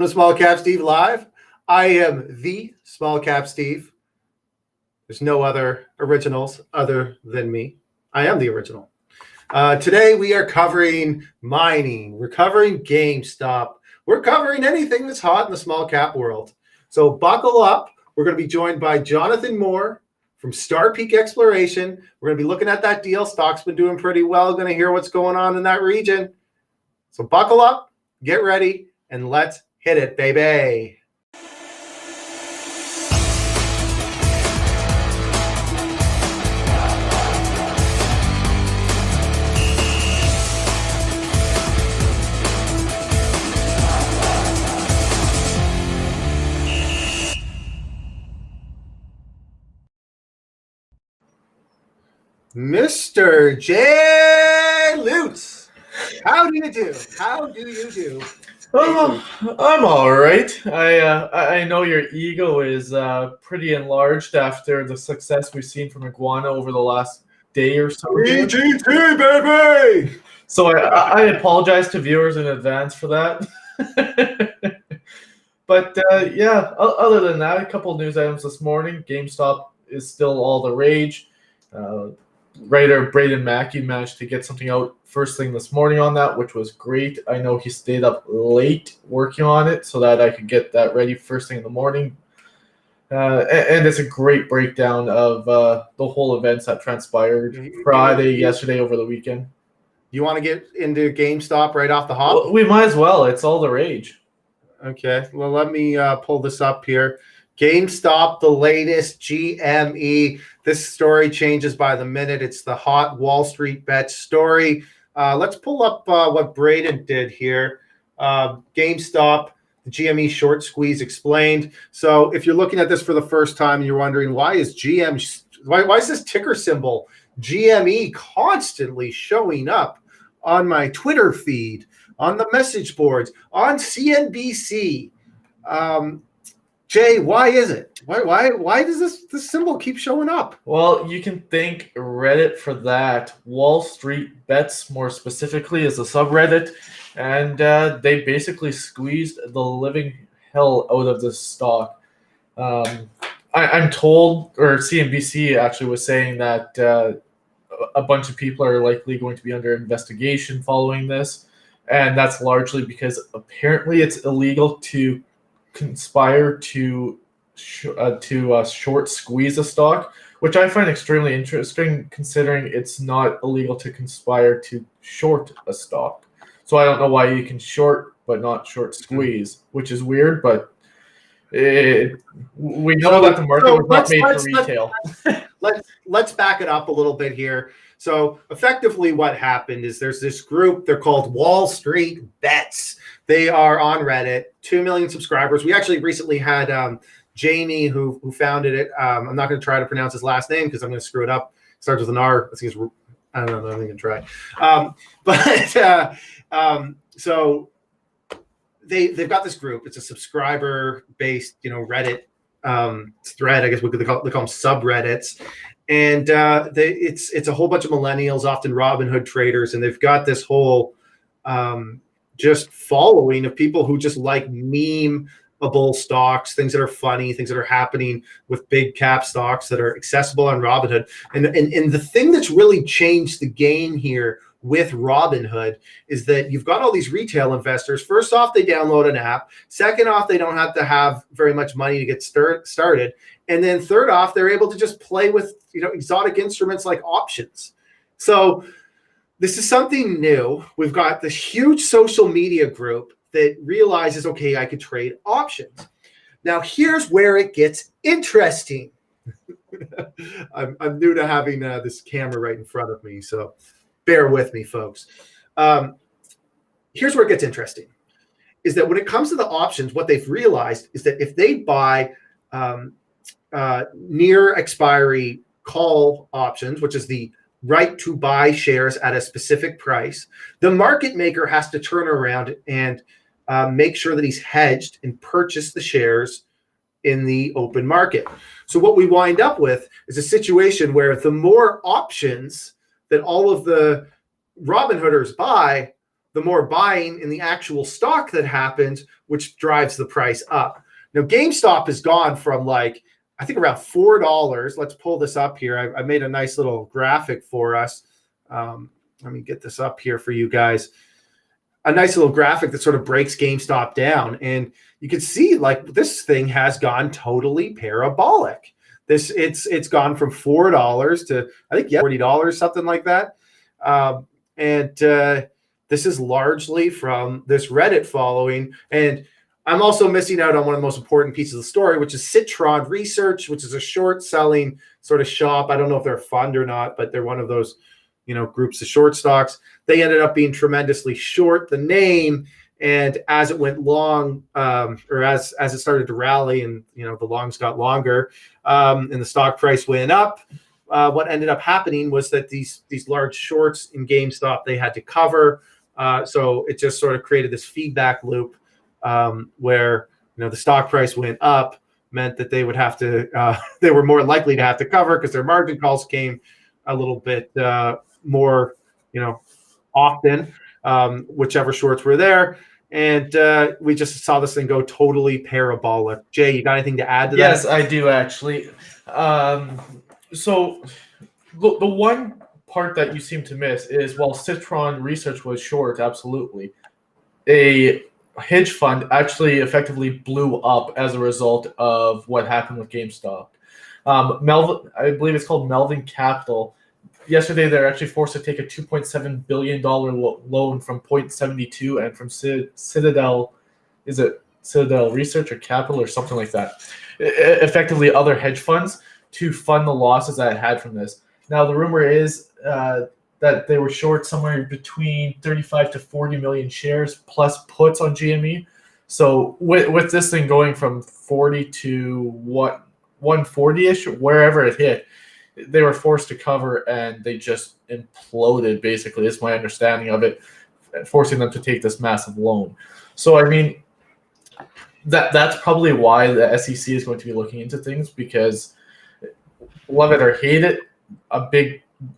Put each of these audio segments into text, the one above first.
The SmallCapSteve Live. I am the SmallCapSteve. There's no other originals other than me. I am the original. Today we are covering mining. We're covering GameStop. We're covering anything that's hot in the small cap world. So buckle up. We're going to be joined by Jonathan Moore from Star Peak Exploration. We're going to be looking at that deal. Stock's been doing pretty well. Going to hear what's going on in that region. So buckle up, get ready, and let's hit it, baby. Mr. J. Lutz, how do you do? How do you do? Oh, I'm all right. I know your ego is pretty enlarged after the success we've seen from Iguana over the last day or so. EGT, baby! So I apologize to viewers in advance for that. But yeah, other than that, a couple of news items this morning. GameStop is still all the rage. Writer Braden Mackey managed to get something out first thing this morning on that, which was great. I know he stayed up late working on it so that I could get that ready first thing in the morning. And it's a great breakdown of the whole events that transpired Friday, yesterday, over the weekend. You want to get into GameStop right off the hop? Well, we might as well. It's all the rage. Okay. Well, let me pull this up here. GameStop, the latest GME. This story changes by the minute. It's the hot Wall Street bet story. Let's pull up what Braden did here. GameStop, the GME short squeeze explained. So if you're looking at this for the first time and you're wondering why is why is this ticker symbol GME constantly showing up on my Twitter feed, on the message boards, on CNBC? Jay, why is it? Why does this symbol keep showing up? Well, you can thank Reddit for that. Wall Street Bets, more specifically, is a subreddit, and they basically squeezed the living hell out of this stock. I'm told, or CNBC actually was saying that a bunch of people are likely going to be under investigation following this, and that's largely because apparently it's illegal to conspire to short squeeze a stock, which I find extremely interesting considering it's not illegal to conspire to short a stock. So I don't know why you can short but not short squeeze, which is weird, but we know that the market was not made for retail. Let's back it up a little bit here. So effectively what happened is there's this group, they're called Wall Street Bets. They are on Reddit, 2 million subscribers. We actually recently had Jamie who founded it. I'm not going to try to pronounce his last name because I'm going to screw it up. It starts with an R. I think it's, I don't know, I'm going to try. So they've got this group. It's a subscriber-based, Reddit thread. I guess they call them subreddits. And it's a whole bunch of millennials, often Robinhood traders, and they've got this whole just following of people who just like meme-able stocks, things that are funny, things that are happening with big cap stocks that are accessible on Robinhood. And the thing that's really changed the game here with Robinhood is that you've got all these retail investors. First off, they download an app. Second off, they don't have to have very much money to get started. And then third off, they're able to just play with exotic instruments like options. So this is something new. We've got this huge social media group that realizes, okay, I could trade options. Now, here's where it gets interesting. I'm new to having this camera right in front of me, so bear with me, folks. Here's where it gets interesting, is that when it comes to the options, what they've realized is that if they buy near expiry call options, which is the right to buy shares at a specific price, the market maker has to turn around and make sure that he's hedged and purchase the shares in the open market. So what we wind up with is a situation where the more options that all of the Robinhooders buy, the more buying in the actual stock that happens, which drives the price up. Now, GameStop has gone from like, I think around $4. Let's pull this up here. I made a nice little graphic for us. Let me get this up here for you guys. A nice little graphic that sort of breaks GameStop down. And you can see like this thing has gone totally parabolic. It's gone from $4 to, I think, $40, something like that. This is largely from this Reddit following. And I'm also missing out on one of the most important pieces of the story, which is Citron Research, which is a short selling sort of shop. I don't know if they're a fund or not, but they're one of those, groups of short stocks. They ended up being tremendously short the name. And as it went long, or as it started to rally and, the longs got longer, and the stock price went up, what ended up happening was that these large shorts in GameStop, they had to cover. So it just sort of created this feedback loop where, the stock price went up, meant that they would have to, they were more likely to have to cover because their margin calls came a little bit more, often, whichever shorts were there. And we just saw this thing go totally parabolic. Jay, you got anything to add to that? Yes, I do actually. So the one part that you seem to miss is while Citron Research was short, absolutely, a hedge fund actually effectively blew up as a result of what happened with GameStop. Melvin, I believe it's called Melvin Capital. Yesterday, they're actually forced to take a $2.7 billion loan from Point72 and from Citadel. Is it Citadel Research or Capital or something like that? Effectively, other hedge funds to fund the losses that it had from this. Now, the rumor is that they were short somewhere between 35 to 40 million shares plus puts on GME. So with this thing going from 40 to 140-ish, wherever it hit, they were forced to cover and they just imploded, basically, is my understanding of it, forcing them to take this massive loan. So, I mean, that's probably why the SEC is going to be looking into things, because love it or hate it,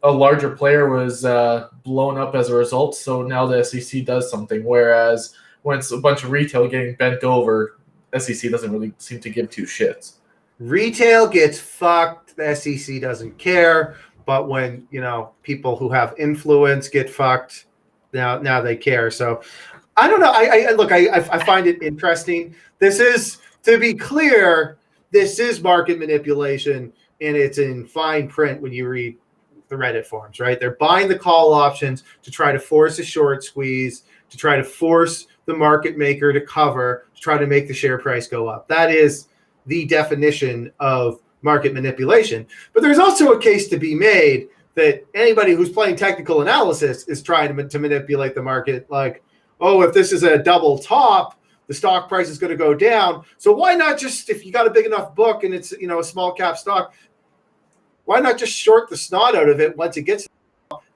a larger player was blown up as a result. So now the SEC does something, whereas when it's a bunch of retail getting bent over, SEC doesn't really seem to give two shits. Retail gets fucked. The SEC doesn't care. But when, people who have influence get fucked, now they care. So I don't know. I find it interesting. This is, to be clear, this is market manipulation, and it's in fine print when you read the Reddit forums, right? They're buying the call options to try to force a short squeeze, to try to force the market maker to cover, to try to make the share price go up. That is the definition of market manipulation. But there's also a case to be made that anybody who's playing technical analysis is trying to manipulate the market. Like, oh, if this is a double top, the stock price is going to go down. So why not just, if you got a big enough book and it's, a small cap stock, why not just short the snot out of it once it gets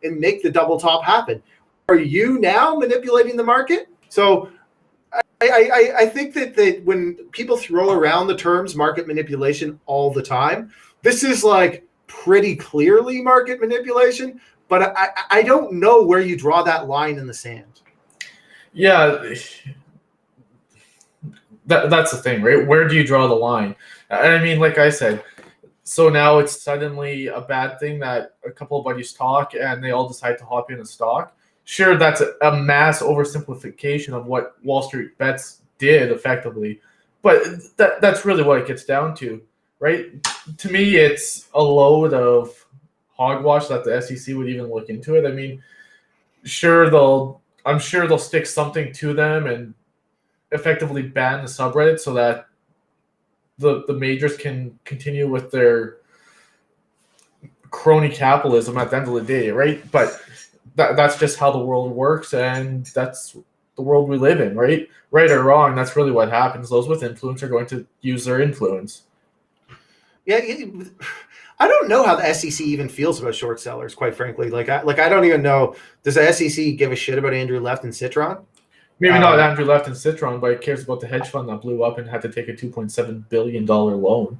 and make the double top happen? Are you now manipulating the market? So I think that when people throw around the terms market manipulation all the time, this is like pretty clearly market manipulation, but I don't know where you draw that line in the sand. Yeah, that's the thing, right? Where do you draw the line? I mean, like I said, so now it's suddenly a bad thing that a couple of buddies talk and they all decide to hop in a stock. Sure, that's a mass oversimplification of what Wall Street Bets did effectively, but that's really what it gets down to, right? To me, it's a load of hogwash that the SEC would even look into it. I mean, I'm sure they'll stick something to them and effectively ban the subreddit so that the majors can continue with their crony capitalism at the end of the day, right? But that's just how the world works, and that's the world we live in, right? Right or wrong, that's really what happens. Those with influence are going to use their influence. Yeah, I don't know how the SEC even feels about short sellers, quite frankly. I don't even know. Does the SEC give a shit about Andrew Left and Citron? Maybe not Andrew Left and Citron, but it cares about the hedge fund that blew up and had to take a $2.7 billion loan,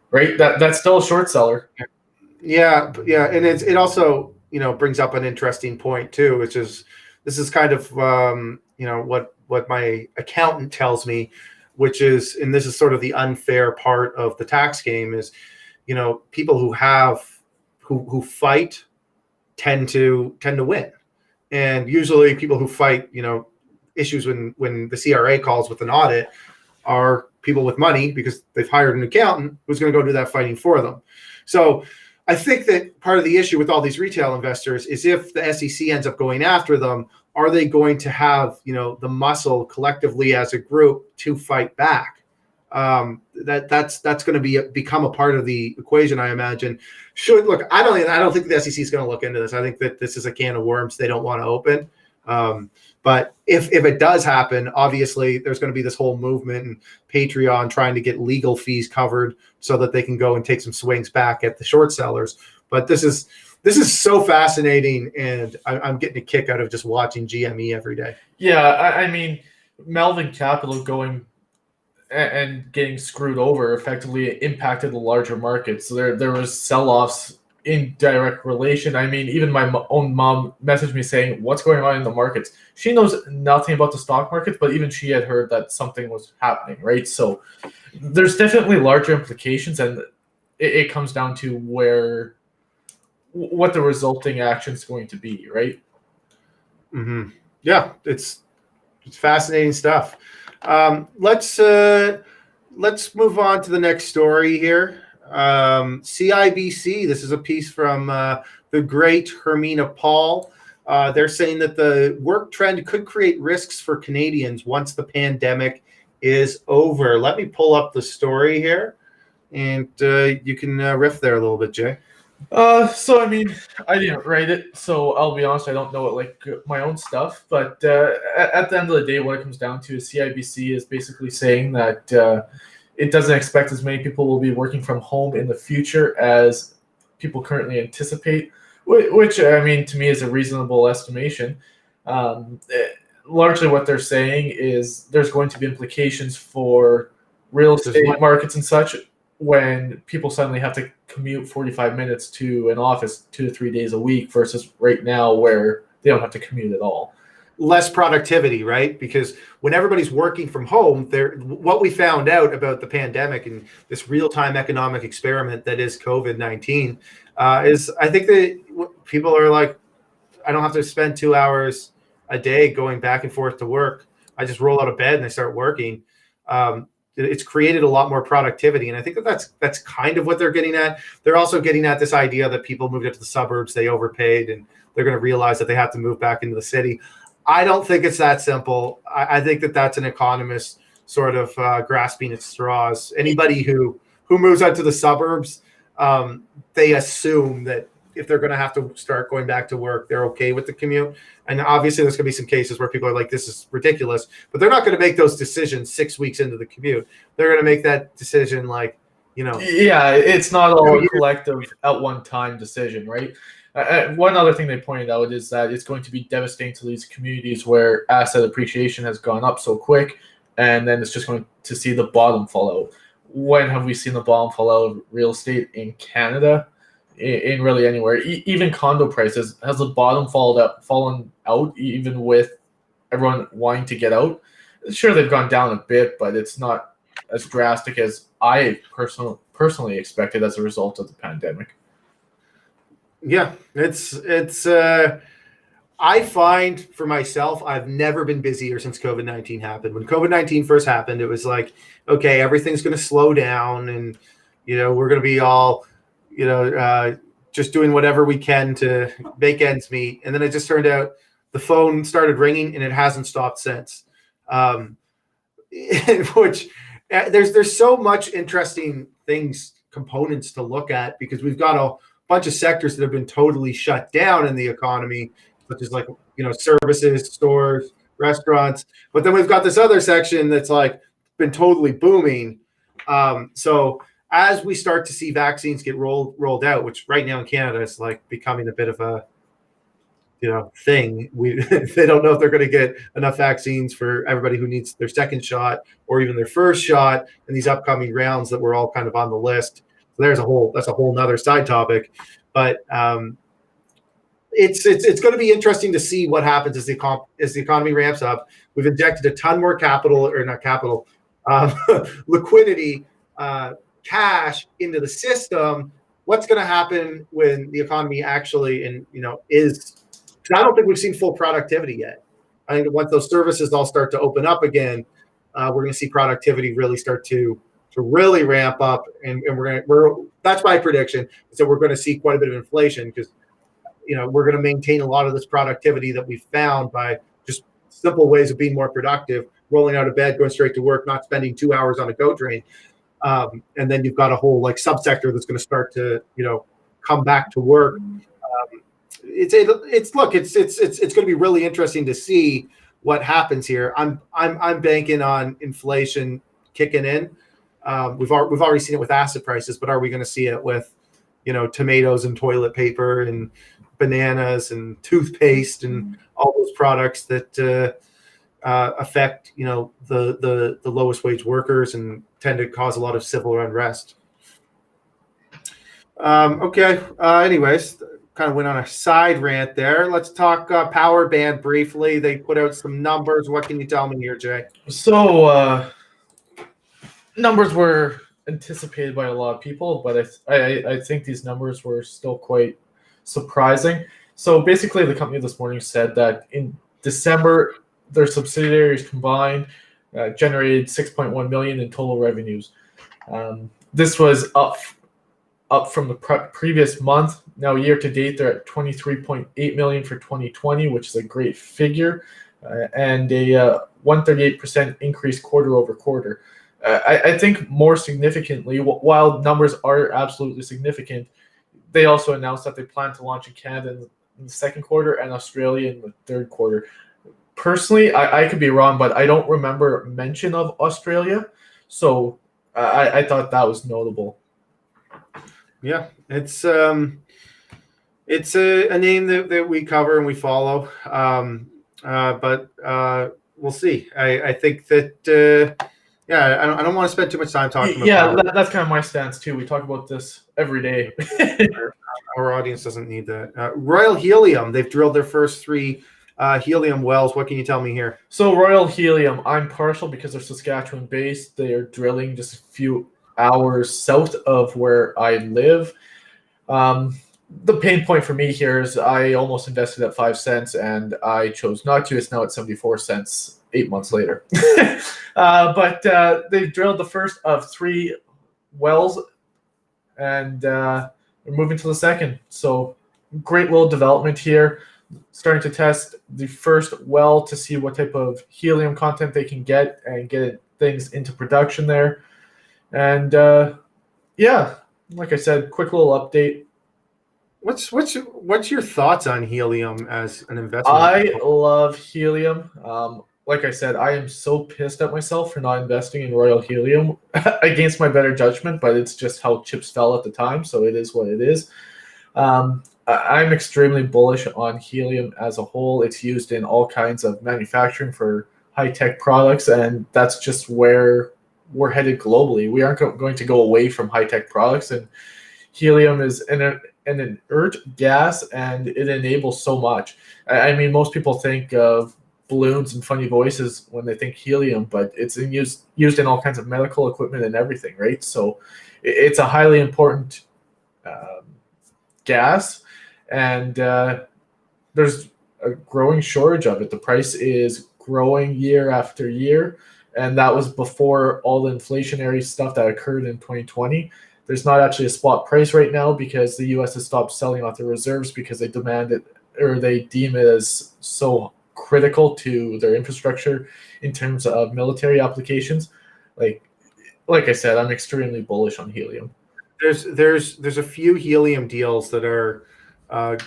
right? That's still a short seller. Yeah, and it also brings up an interesting point too, which is this is kind of what my accountant tells me, which is, and this is sort of the unfair part of the tax game, is people who fight tend to win, and usually people who fight issues when the CRA calls with an audit are people with money, because they've hired an accountant who's going to go do that fighting for them. So I think that part of the issue with all these retail investors is, if the SEC ends up going after them, are they going to have the muscle collectively as a group to fight back? That's going to become a part of the equation, I imagine. I don't think the SEC is going to look into this. I think that this is a can of worms they don't want to open. But if it does happen, obviously there's going to be this whole movement and Patreon trying to get legal fees covered so that they can go and take some swings back at the short sellers. But this is so fascinating, and I'm getting a kick out of just watching GME every day. Yeah, I mean, Melvin Capital going and getting screwed over effectively impacted the larger markets. So there was sell-offs in direct relation. I mean, even my own mom messaged me saying, what's going on in the markets? She knows nothing about the stock markets, but even she had heard that something was happening, right? So there's definitely larger implications, and it comes down to what the resulting action is going to be, right? Mm-hmm. Yeah, it's fascinating stuff. Let's move on to the next story here. CIBC, this is a piece from the great Hermina Paul. They're saying that the work trend could create risks for Canadians once the pandemic is over. Let me pull up the story here, and you can riff there a little bit, Jay. So I mean, I didn't write it, so I'll be honest, I don't know it like my own stuff. But at the end of the day, what it comes down to is CIBC is basically saying that it doesn't expect as many people will be working from home in the future as people currently anticipate, which I mean, to me, is a reasonable estimation. Largely what they're saying is there's going to be implications for real estate markets and such when people suddenly have to commute 45 minutes to an office 2 to 3 days a week versus right now where they don't have to commute at all. Less productivity, right? Because when everybody's working from home, what we found out about the pandemic and this real-time economic experiment that is COVID-19 is, I think that people are like, I don't have to spend 2 hours a day going back and forth to work. I just roll out of bed and I start working. It's created a lot more productivity, and I think that's kind of what they're getting at. They're also getting at this idea that people moved into the suburbs, they overpaid, and they're going to realize that they have to move back into the city. I don't think it's that simple. I think that that's an economist sort of grasping at straws. Anybody who moves out to the suburbs, they assume that if they're going to have to start going back to work, they're okay with the commute. And obviously there's going to be some cases where people are like, this is ridiculous, but they're not going to make those decisions 6 weeks into the commute. They're going to make that decision Yeah, it's not all a collective at one time decision, right? One other thing they pointed out is that it's going to be devastating to these communities where asset appreciation has gone up so quick, and then it's just going to see the bottom fall out. When have we seen the bottom fall out of real estate in Canada? In really anywhere, even condo prices, has the bottom fallen out even with everyone wanting to get out? Sure, they've gone down a bit, but it's not as drastic as I personally expected as a result of the pandemic. Yeah, it's I find for myself, I've never been busier since COVID-19 happened. When COVID-19 first happened, it was like, okay, everything's going to slow down, and we're going to be all just doing whatever we can to make ends meet. And then it just turned out the phone started ringing and it hasn't stopped since. Which there's so much interesting components to look at, because we've got a bunch of sectors that have been totally shut down in the economy, such as services, stores, restaurants. But then we've got this other section that's been totally booming. So as we start to see vaccines get rolled out, which right now in Canada is becoming a bit of a thing. They don't know if they're going to get enough vaccines for everybody who needs their second shot or even their first shot in these upcoming rounds that we're all kind of on the list. So that's a whole nother side topic. But it's going to be interesting to see what happens as the economy ramps up. We've injected a ton more capital, or not capital, liquidity, cash into the system. What's going to happen when the economy actually, is? Because I don't think we've seen full productivity yet. I think once those services all start to open up again, we're going to see productivity really start to really ramp up, and that's my prediction, is that we're going to see quite a bit of inflation, because we're going to maintain a lot of this productivity that we found by just simple ways of being more productive, rolling out of bed, going straight to work, not spending 2 hours on a GO train. And then you've got a whole subsector that's going to start to come back to work. It's going to be really interesting to see what happens here. I'm banking on inflation kicking in. We've already seen it with asset prices, but are we going to see it with tomatoes and toilet paper and bananas and toothpaste and all those products that affect the lowest wage workers and tend to cause a lot of civil unrest? Anyways, kind of went on a side rant there. Let's talk power band briefly. They put out some numbers. What can you tell me here, Jay? So numbers were anticipated by a lot of people, but I think these numbers were still quite surprising. So basically, the company this morning said that in December, their subsidiaries combined generated $6.1 million in total revenues. This was up from the previous month. Now, year to date, they're at $23.8 million for 2020, which is a great figure, and a 138% increase quarter over quarter. I think more significantly, while numbers are absolutely significant, they also announced that they plan to launch in Canada in the second quarter and Australia in the third quarter. Personally, I could be wrong, but I don't remember mention of Australia, so I thought that was notable. Yeah, it's a name that we cover and we follow, but we'll see. I think that I don't want to spend too much time talking about that's kind of my stance too. We talk about this every day. Our audience doesn't need that. Royal Helium, they've drilled their first 3 helium wells. What can you tell me here? So Royal Helium, I'm partial because they're Saskatchewan based. They are drilling just a few hours south of where I live. The pain point for me here is I almost invested at 5 cents and I chose not to. It's now at 74 cents 8 months later. But they've drilled the first of 3 wells, and we're moving to the second. So great little development here. Starting to test the first well to see what type of helium content they can get and get things into production there. And like I said, quick little update. What's your thoughts on helium as an investment? I love helium. Like I said, I am so pissed at myself for not investing in Royal Helium against my better judgment, but it's just how chips fell at the time, so it is what it is. I'm extremely bullish on helium as a whole. It's used in all kinds of manufacturing for high-tech products, and that's just where we're headed globally. We aren't going to go away from high-tech products, and helium is an inert gas, and it enables so much. I mean, most people think of balloons and funny voices when they think helium, but it's used in all kinds of medical equipment and everything, right? So it's a highly important gas, and there's a growing shortage of it. The price is growing year after year, and that was before all the inflationary stuff that occurred in 2020. There's not actually a spot price right now because the U.S. has stopped selling off their reserves because they demand it, or they deem it as so critical to their infrastructure in terms of military applications. Like I said, I'm extremely bullish on helium. There's a few helium deals that are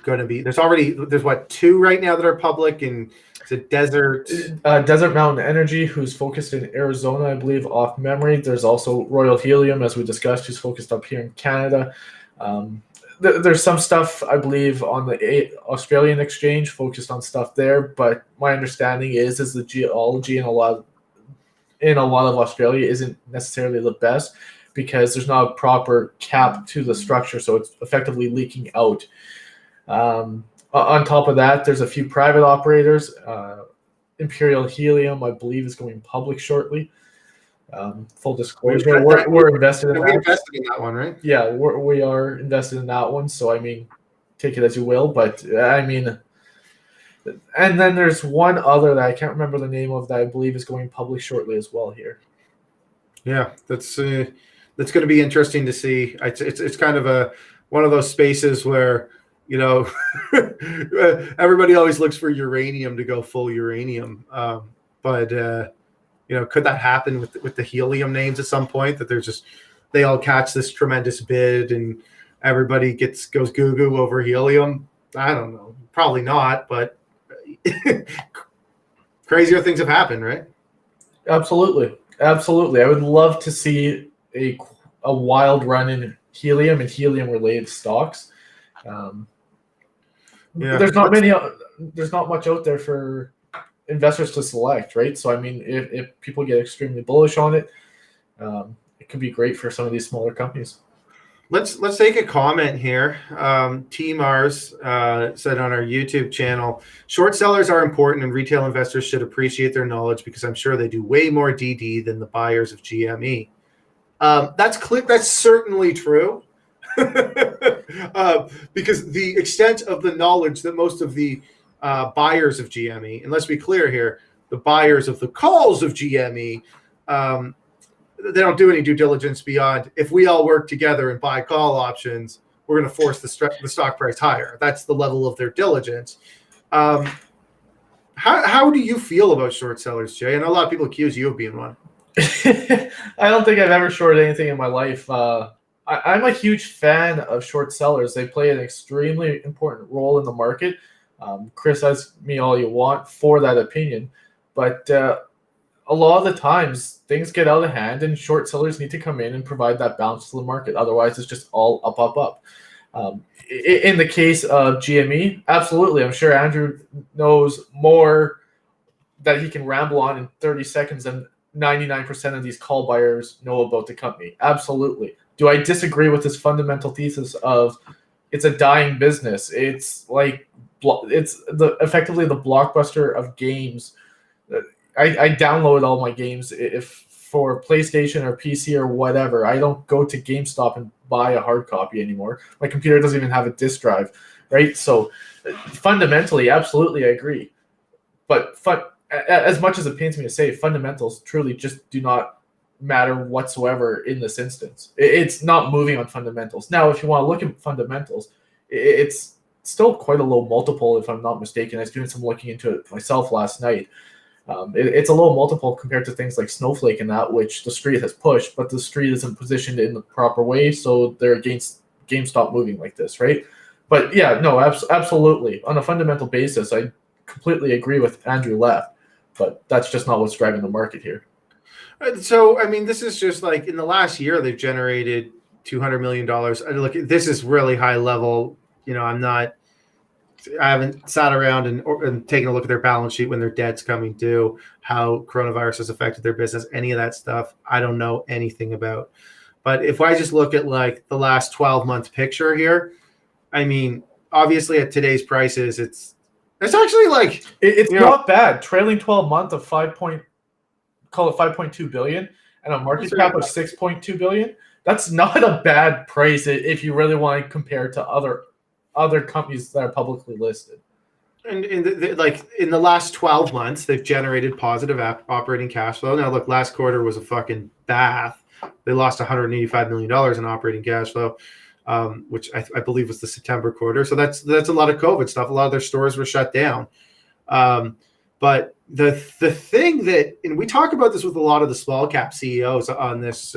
going to be. There's 2 right now that are public, and it's a Desert Mountain Energy, who's focused in Arizona, I believe, off memory. There's also Royal Helium, as we discussed, who's focused up here in Canada. There's some stuff, I believe, on the Australian exchange, focused on stuff there. But my understanding is the geology in a lot of Australia isn't necessarily the best because there's not a proper cap to the structure, so it's effectively leaking out. On top of that, there's a few private operators. Imperial Helium, I believe, is going public shortly. Full disclosure, we're invested in that. We invested in that one, right? Yeah, we are invested in that one. So, I mean, take it as you will. But, I mean, and then there's one other that I can't remember the name of that I believe is going public shortly as well here. Yeah, that's going to be interesting to see. It's kind of one of those spaces where, you know, everybody always looks for uranium to go full uranium. But you know, could that happen with the helium names at some point, that they all catch this tremendous bid and everybody goes goo-goo over helium? I don't know. Probably not, but crazier things have happened, right? Absolutely. Absolutely. I would love to see a wild run in helium and helium-related stocks. There's not much out there for investors to select, right? So, I mean, if people get extremely bullish on it, it could be great for some of these smaller companies. Let's take a comment here. T Mars said on our YouTube channel, short sellers are important and retail investors should appreciate their knowledge because I'm sure they do way more DD than the buyers of GME. That's certainly true. Because the extent of the knowledge that most of the buyers of GME, and let's be clear here, the buyers of the calls of GME, they don't do any due diligence beyond, if we all work together and buy call options, we're going to force the stock price higher. That's the level of their diligence. How do you feel about short sellers, Jay? I know a lot of people accuse you of being one. I don't think I've ever shorted anything in my life. I'm a huge fan of short sellers. They play an extremely important role in the market. Criticize me all you want for that opinion, but a lot of the times things get out of hand and short sellers need to come in and provide that balance to the market. Otherwise, it's just all up. In the case of GME, absolutely. I'm sure Andrew knows more that he can ramble on in 30 seconds than 99% of these call buyers know about the company. Absolutely. Do I disagree with this fundamental thesis of it's a dying business? It's like effectively the Blockbuster of games. I download all my games if for PlayStation or PC or whatever. I don't go to GameStop and buy a hard copy anymore. My computer doesn't even have a disk drive, right? So fundamentally, absolutely, I agree. But as much as it pains me to say, fundamentals truly just do not matter whatsoever in this instance. It's not moving on fundamentals. Now, if you want to look at fundamentals, it's still quite a low multiple, if I'm not mistaken. I was doing some looking into it myself last night. It's a low multiple compared to things like Snowflake and that, which the street has pushed, but the street isn't positioned in the proper way, so they're against GameStop moving like this, right? But yeah, no, absolutely. On a fundamental basis, I completely agree with Andrew Left, but that's just not what's driving the market here. So, I mean, this is just like in the last year, they've generated $200 million. Look, this is really high level. You know, I haven't sat around and taken a look at their balance sheet when their debt's coming due, how coronavirus has affected their business, any of that stuff. I don't know anything about. But if I just look at like the last 12-month picture here, I mean, obviously at today's prices, it's actually like it's not bad. Trailing 12-month of 5.2 billion and a market cap of 6.2 billion. That's not a bad price if you really want to compare to other companies that are publicly listed. And in the last 12 months, they've generated positive operating cash flow. Now, look, last quarter was a fucking bath. They lost $185 million in operating cash flow, which I believe was the September quarter. So that's a lot of COVID stuff. A lot of their stores were shut down. But the thing that, and we talk about this with a lot of the small cap CEOs on this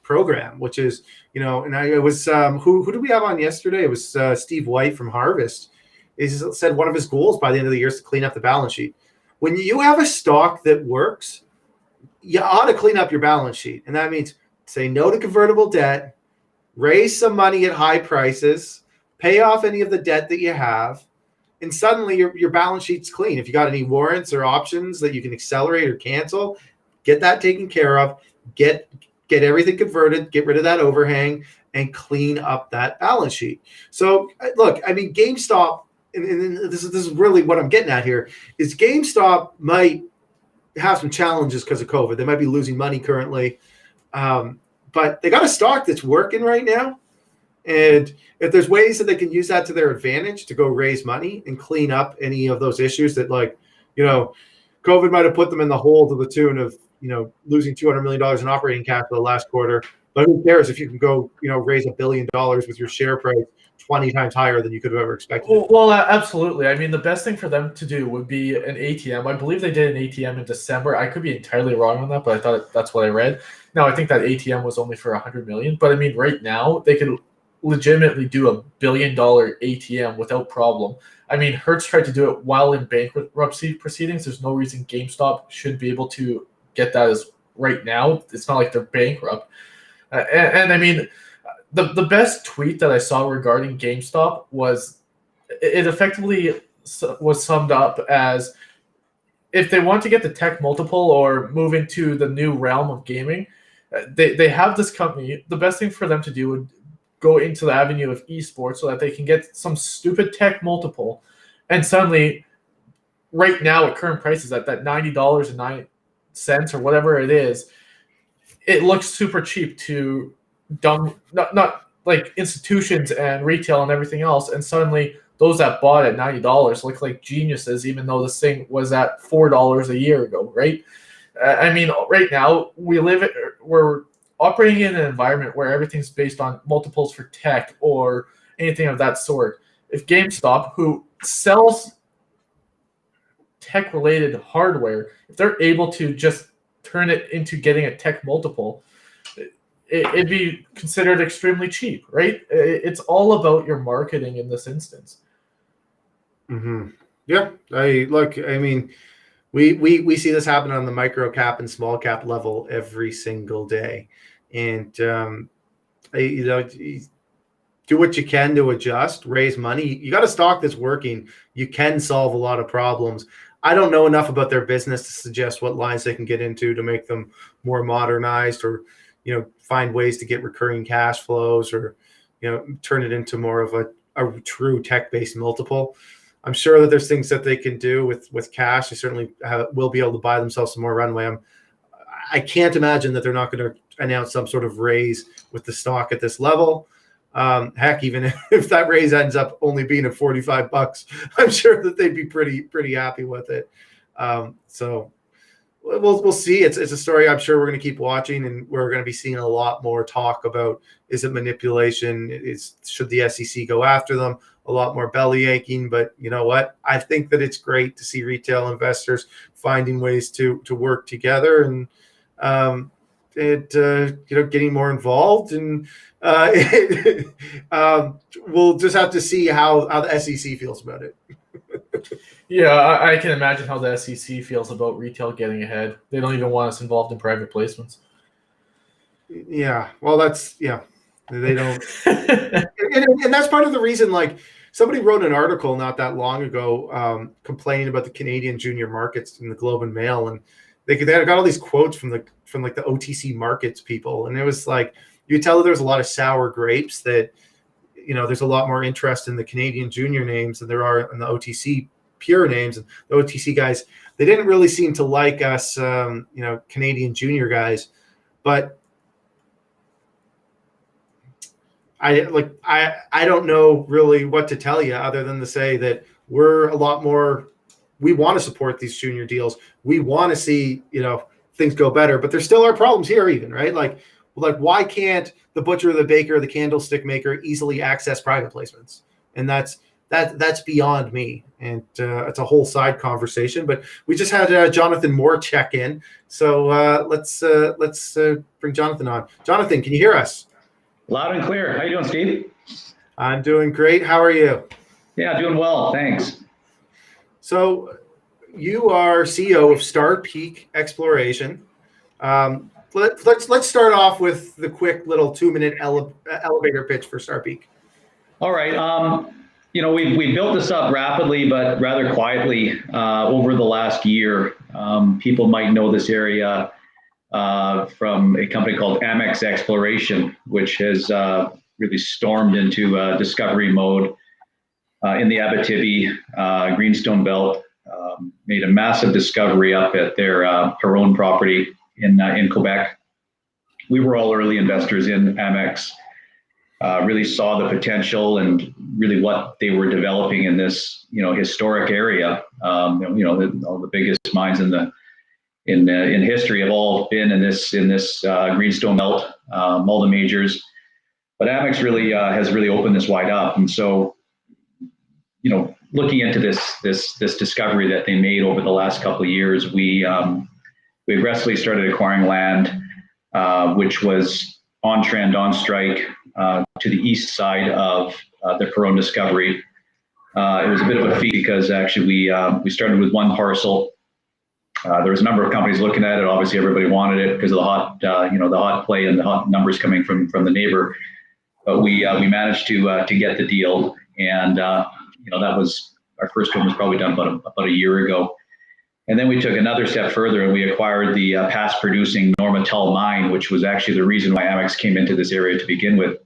program, which is, you know, and it was who did we have on yesterday? It was Steve White from Harvest. He said one of his goals by the end of the year is to clean up the balance sheet. When you have a stock that works, you ought to clean up your balance sheet, and that means say no to convertible debt, raise some money at high prices, pay off any of the debt that you have, and suddenly your balance sheet's clean. If you got any warrants or options that you can accelerate or cancel, get that taken care of. Get everything converted, get rid of that overhang, and clean up that balance sheet. So look, I mean, GameStop, and this is really what I'm getting at here, is GameStop might have some challenges because of COVID. They might be losing money currently, but they got a stock that's working right now. And if there's ways that they can use that to their advantage to go raise money and clean up any of those issues that, like, COVID might have put them in the hole to the tune of, losing $200 million in operating capital last quarter. But who cares if you can go, raise $1 billion with your share price 20 times higher than you could have ever expected? Well, absolutely. I mean, the best thing for them to do would be an ATM. I believe they did an ATM in December. I could be entirely wrong on that, but I thought that's what I read. Now, I think that ATM was only for $100 million. But I mean, right now they could legitimately do $1 billion ATM without problem. I mean, Hertz tried to do it while in bankruptcy proceedings. There's no reason GameStop should be able to get that as right now. It's not like they're bankrupt. And I mean, the best tweet that I saw regarding GameStop was, it effectively was summed up as, if they want to get the tech multiple or move into the new realm of gaming, they have this company. The best thing for them to do would go into the avenue of esports so that they can get some stupid tech multiple. And suddenly, right now at current prices, at that $90.09 or whatever it is, it looks super cheap to not like institutions and retail and everything else. And suddenly those that bought at $90 look like geniuses, even though this thing was at $4 a year ago, right? I mean, right now we're operating in an environment where everything's based on multiples for tech or anything of that sort. If GameStop, who sells tech-related hardware, if they're able to just turn it into getting a tech multiple, it'd be considered extremely cheap, right? It's all about your marketing in this instance. Mm-hmm. Yeah, I mean, we see this happen on the micro cap and small cap level every single day, and do what you can to adjust, raise money. You got a stock that's working. You can solve a lot of problems. I don't know enough about their business to suggest what lines they can get into to make them more modernized, or find ways to get recurring cash flows, or turn it into more of a true tech-based multiple. I'm sure that there's things that they can do with cash. They certainly will be able to buy themselves some more runway. I can't imagine that they're not going to announce some sort of raise with the stock at this level. Heck, even if that raise ends up only being at $45, I'm sure that they'd be pretty happy with it. So we'll see. It's a story I'm sure we're going to keep watching, and we're going to be seeing a lot more talk about, is it manipulation? Should the SEC go after them? A lot more belly aching, but you know what? I think that it's great to see retail investors finding ways to work together and getting more involved, and we'll just have to see how the SEC feels about it. Yeah, I can imagine how the SEC feels about retail getting ahead. They don't even want us involved in private placements. Yeah, well, they don't, and that's part of the reason. Like, somebody wrote an article not that long ago complaining about the Canadian junior markets in the Globe and Mail, and they got all these quotes from the OTC markets people, and it was like, you could tell that there's a lot of sour grapes, that there's a lot more interest in the Canadian junior names than there are in the OTC pure names. And the OTC guys, they didn't really seem to like us, Canadian junior guys, but I don't know really what to tell you other than to say that we're a lot more. We want to support these junior deals. We want to see things go better, but there still are problems here, even, right? Like why can't the butcher, the baker, the candlestick maker easily access private placements? And that's beyond me, and it's a whole side conversation. But we just had Jonathan Moore check in, so let's bring Jonathan on. Jonathan, can you hear us? Loud and clear. How you doing, Steve? I'm doing great. How are you? Yeah, doing well. Thanks. So you are CEO of Star Peak Exploration. Let's start off with the quick little 2-minute elevator pitch for Star Peak. All right. We built this up rapidly, but rather quietly over the last year. People might know this area from a company called Amex Exploration, which has really stormed into discovery mode in the Abitibi, Greenstone Belt, made a massive discovery up at their Perron property in Quebec. We were all early investors in Amex, really saw the potential and really what they were developing in this, historic area. All the biggest mines in history have all been in this Greenstone Belt, all the majors. But Amex really has really opened this wide up, and so looking into this discovery that they made over the last couple of years, we aggressively started acquiring land, which was on trend, on strike, to the east side of the Perron discovery. It was a bit of a feat because actually we started with one parcel. There was a number of companies looking at it. Obviously, everybody wanted it because of the hot play and the hot numbers coming from the neighbor. But we managed to get the deal, and that was our first one was probably done about a year ago. And then we took another step further and we acquired the past producing Normatal mine, which was actually the reason why Amex came into this area to begin with.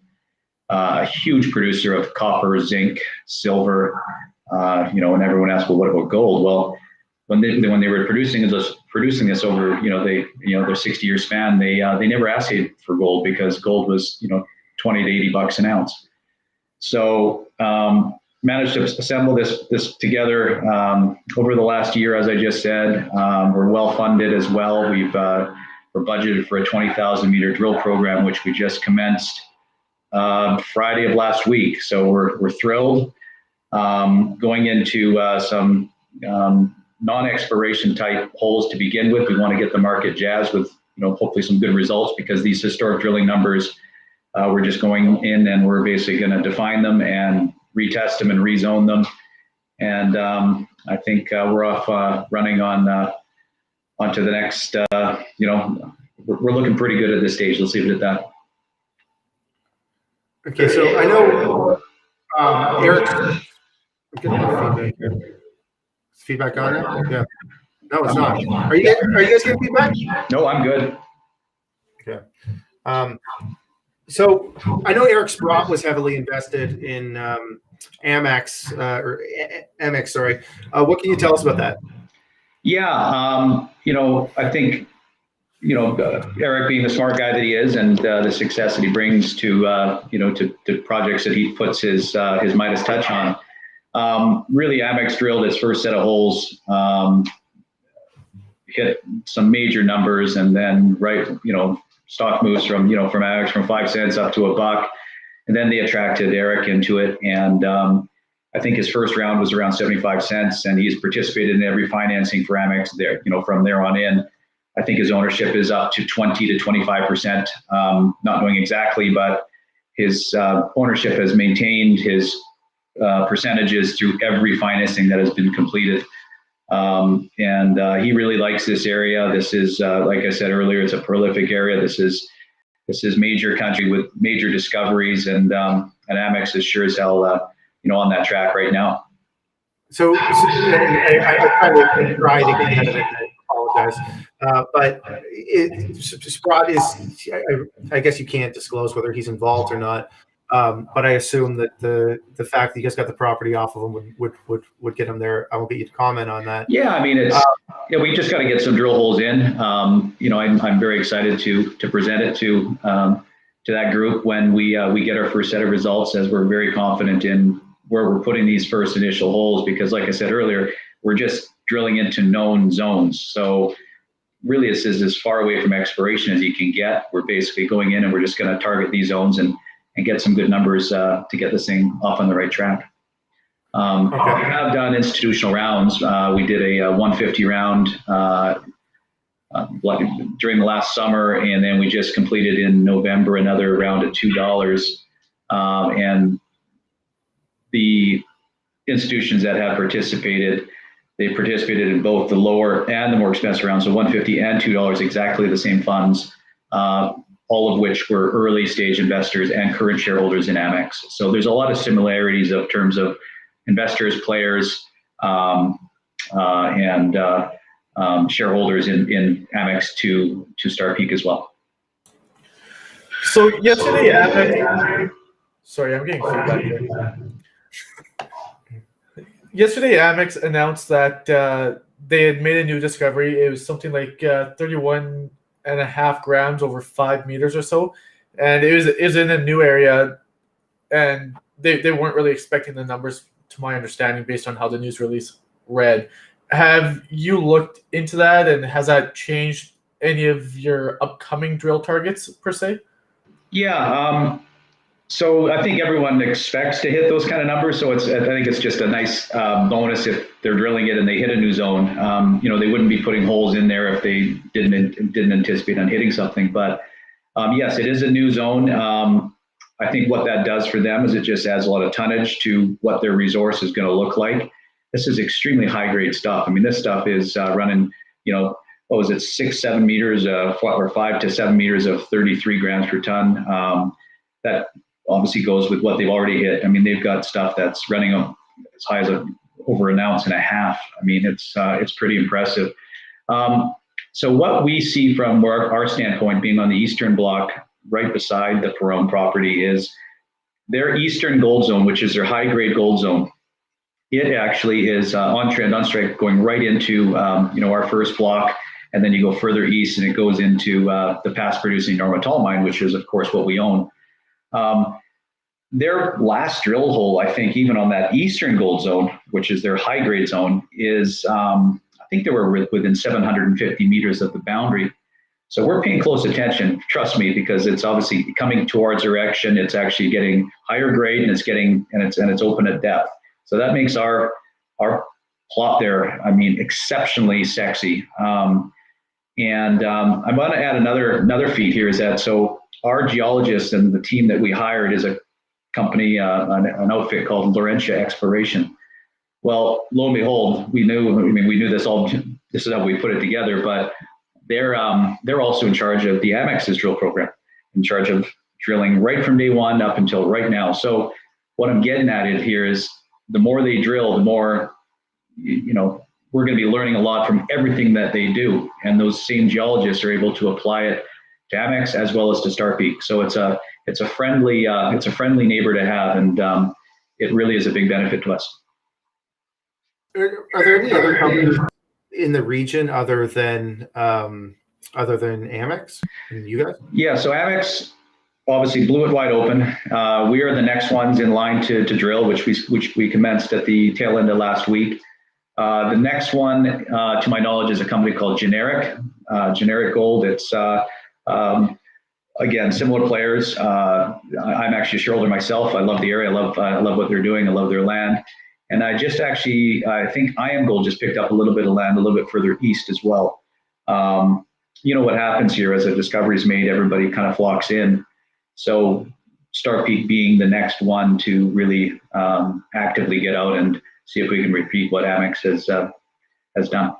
A huge producer of copper, zinc, silver, and everyone asked, well, what about gold? Well, when they were producing this over, their 60-year span, they never asked for gold because gold was, $20 to $80 an ounce. So managed to assemble this together over the last year, as I just said. We're well funded as well. We're budgeted for a 20,000 meter drill program, which we just commenced Friday of last week. So we're thrilled. Going into some non-exploration type holes to begin with. We want to get the market jazzed with hopefully some good results, because these historic drilling numbers, we're just going in and we're basically going to define them and retest them and rezone them. And I think we're off running onto the next, we're looking pretty good at this stage. Let's leave it at that. Okay, so I know Eric, I'm getting feedback here. Is feedback on now? Yeah. No, it's not. Are you guys getting feedback? No, I'm good. Okay. So I know Eric Sprott was heavily invested in Amex, sorry. What can you tell us about that? Yeah, I think, Eric being the smart guy that he is, and the success that he brings to projects that he puts his Midas touch on. Really, Amex drilled its first set of holes, hit some major numbers, and then stock moves from Amex from 5 cents up to $1, and then they attracted Eric into it, and I think his first round was around 75 cents, and he's participated in every financing for Amex there. From there on in, I think his ownership is up to 20 to 25%. Not knowing exactly, but his ownership has maintained his percentages through every financing that has been completed. And he really likes this area. This is, like I said earlier, it's a prolific area. This is major country with major discoveries, and Amex is sure as hell, on that track right now. So I tried to get ahead of it. I apologize, but Sprott is. I guess you can't disclose whether he's involved or not. But I assume that the fact that you guys got the property off of him would get him there. I won't get you to comment on that. Yeah, I mean, it's we just got to get some drill holes in. I'm very excited to present it to that group when we get our first set of results, as we're very confident in where we're putting these first initial holes, because like I said earlier, we're just drilling into known zones. So really, this is as far away from exploration as you can get. We're basically going in and we're just going to target these zones and get some good numbers to get this thing off on the right track. We have done institutional rounds. We did a 150 round during the last summer, and then we just completed in November another round at $2. And the institutions that have participated, they participated in both the lower and the more expensive rounds, so 150 and $2, exactly the same funds. All of which were early stage investors and current shareholders in Amex. So there's a lot of similarities of terms of investors, players, and shareholders in Amex to Star Peak as well. So yesterday, Amex. Sorry, I'm getting feedback here. Yesterday, Amex announced that they had made a new discovery. It was something like 31.5 grams over 5 meters or so. And it was in a new area. And they weren't really expecting the numbers, to my understanding, based on how the news release read. Have you looked into that, and has that changed any of your upcoming drill targets, per se? Yeah. So I think everyone expects to hit those kind of numbers. So I think it's just a nice bonus if they're drilling it and they hit a new zone. They wouldn't be putting holes in there if they didn't anticipate on hitting something. But yes, it is a new zone. I think what that does for them is it just adds a lot of tonnage to what their resource is going to look like. This is extremely high grade stuff. I mean, this stuff is running, what was it, 6-7 meters or 5 to 7 meters of 33 grams per ton. That obviously goes with what they've already hit. I mean, they've got stuff that's running as high as over 1.5 ounces. I mean, it's pretty impressive. So what we see from our standpoint, being on the eastern block, right beside the Perron property, is their eastern gold zone, which is their high-grade gold zone. It actually is on trend, on strike, going right into our first block, and then you go further east, and it goes into the past-producing Normatol mine, which is, of course, what we own. Their last drill hole, I think, even on that eastern gold zone, which is their high-grade zone, is I think they were within 750 meters of the boundary. So we're paying close attention, trust me, because it's obviously coming towards erection. It's actually getting higher grade, and it's open at depth. So that makes our plot there, I mean, exceptionally sexy. I'm going to add another feat here, is that so our geologist and the team that we hired is a company, an outfit called Laurentia Exploration. Well, lo and behold, we knew this all. This is how we put it together, but they're also in charge of the Amex's drill program, in charge of drilling right from day one up until right now. So what I'm getting at it here is the more they drill, the more, we're going to be learning a lot from everything that they do. And those same geologists are able to apply it to Amex as well as to Star Peak. So it's a friendly neighbor to have, and it really is a big benefit to us. Are there any other companies in the region other than Amex and you guys? Yeah, so Amex obviously blew it wide open. We are the next ones in line to drill, which we commenced at the tail end of last week. The next one, to my knowledge, is a company called Generic Gold. It's again, similar players. I'm actually a shareholder myself. I love the area. I love what they're doing. I love their land. And I think IAMGOLD just picked up a little bit of land a little bit further east as well. What happens here as a discovery is made, everybody kind of flocks in. So Star Peak being the next one to really actively get out and see if we can repeat what Amex has done.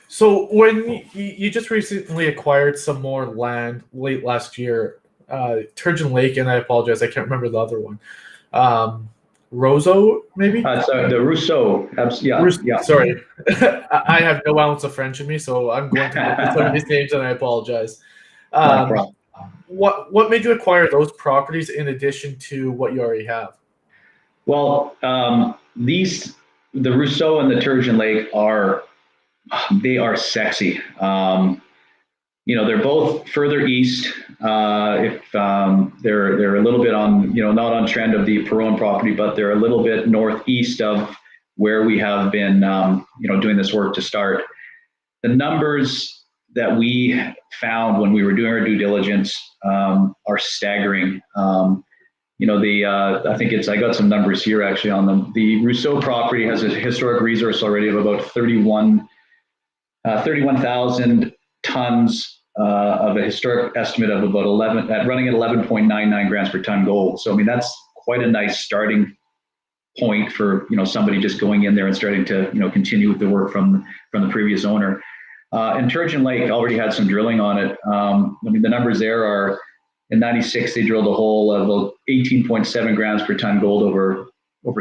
So when you just recently acquired some more land late last year, Turgeon Lake, and I apologize, I can't remember the other one. Roseau, maybe? The Rousseau. Yeah. Sorry. I have no ounce of French in me, so I'm going to look at some of these names, and I apologize. No problem. What made you acquire those properties in addition to what you already have? Well, the Rousseau and the Turgeon Lake are sexy. They're both further east. If they're a little bit on, not on trend of the Perron property, but they're a little bit northeast of where we have been, doing this work to start. The numbers that we found when we were doing our due diligence are staggering. I got some numbers here actually on them. The Rousseau property has a historic resource already of about 31,000 tons of a historic estimate of about 11, running at 11.99 grams per ton gold. So, that's quite a nice starting point for, somebody just going in there and starting to, continue with the work from the previous owner. And Turgeon Lake already had some drilling on it. The numbers there are, in 96, they drilled a hole of about 18.7 grams per ton gold over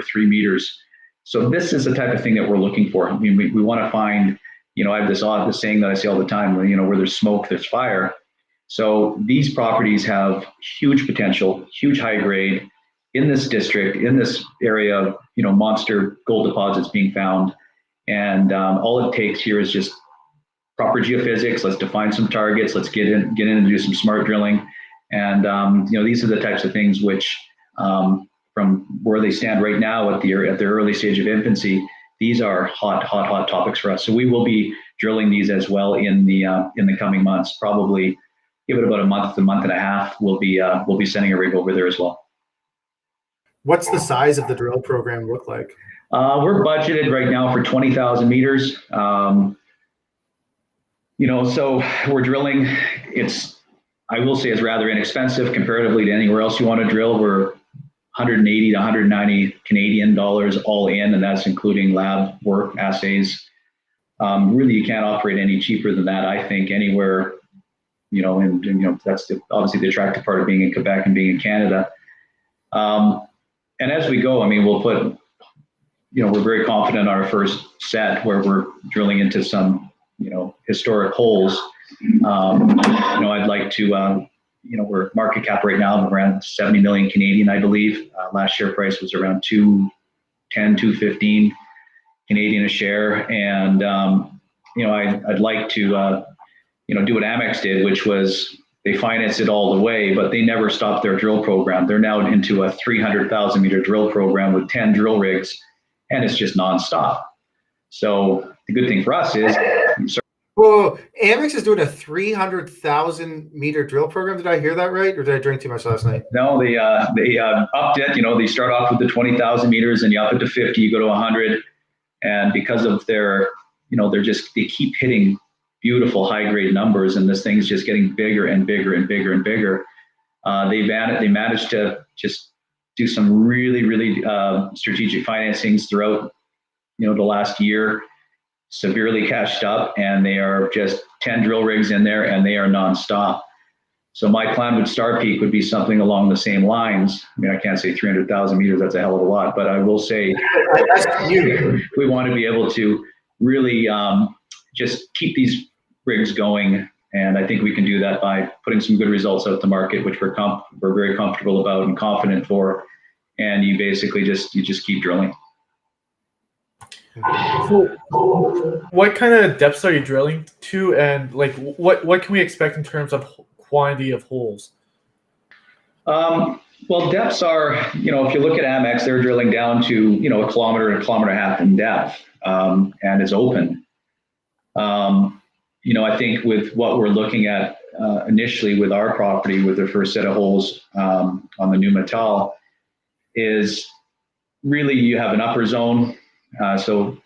3 meters. So this is the type of thing that we're looking for. We want to find, I have this saying that I say all the time, where there's smoke, there's fire. So these properties have huge potential, huge high grade in this district, in this area of monster gold deposits being found. And all it takes here is just proper geophysics. Let's define some targets. Let's get in and do some smart drilling. And these are the types of things which, from where they stand right now at the early stage of infancy, these are hot topics for us. So we will be drilling these as well in the coming months. Probably give it about a month and a half. We'll be sending a rig over there as well. What's the size of the drill program look like? We're budgeted right now for 20,000 meters. So we're drilling. I will say it's rather inexpensive comparatively to anywhere else you want to drill. We're 180 to 190 Canadian dollars all in, and that's including lab work, assays. Really, you can't operate any cheaper than that, I think, anywhere. That's obviously the attractive part of being in Quebec and being in Canada. And as we go, we'll put, we're very confident in our first set where we're drilling into some, historic holes. I'd like to, we're market cap right now of around 70 million Canadian, I believe. Last share price was around 210, 215 Canadian a share. And, I'd like to, do what Amex did, which was they financed it all the way, but they never stopped their drill program. They're now into a 300,000 meter drill program with 10 drill rigs, and it's just nonstop. So the good thing for us is, Whoa, Amex is doing a 300,000 meter drill program. Did I hear that right, or did I drink too much last night? No, they upped it. They start off with the 20,000 meters, and you up it to 50, you go to 100, and because of their, they keep hitting beautiful high grade numbers, and this thing's just getting bigger and bigger and bigger and bigger. They managed to just do some really strategic financings throughout, the last year. Severely cashed up, and they are just 10 drill rigs in there, and they are nonstop. So my plan with Star Peak would be something along the same lines. I can't say 300,000 meters, that's a hell of a lot, but I will say we want to be able to really just keep these rigs going. And I think we can do that by putting some good results out to market, which we're very comfortable about and confident for. And you basically just keep drilling. So what kind of depths are you drilling to, and what can we expect in terms of quantity of holes? Well, depths are, if you look at Amex, they're drilling down to, a kilometer and a kilometer and a half in depth, and it's open. I think with what we're looking at initially with our property, with the first set of holes on the new Metal, is really you have an upper zone. So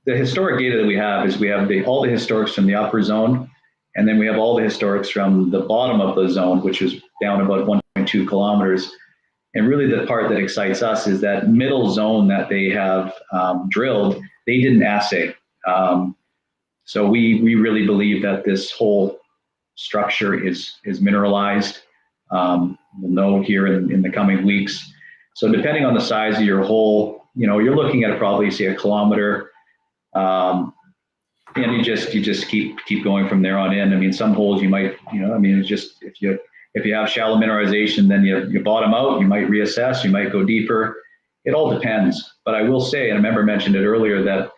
the historic data that we have is we have all the historics from the upper zone, and then we have all the historics from the bottom of the zone, which is down about 1.2 kilometers. And really the part that excites us is that middle zone that they have drilled, they didn't assay. So we really believe that this whole structure is mineralized. We'll know here in the coming weeks. So depending on the size of your hole, you're looking at probably say a kilometer, and you just keep going from there on in. Some holes you might, it's just if you have shallow mineralization, then you bottom out. You might reassess. You might go deeper. It all depends. But I will say, and I remember mentioned it earlier, that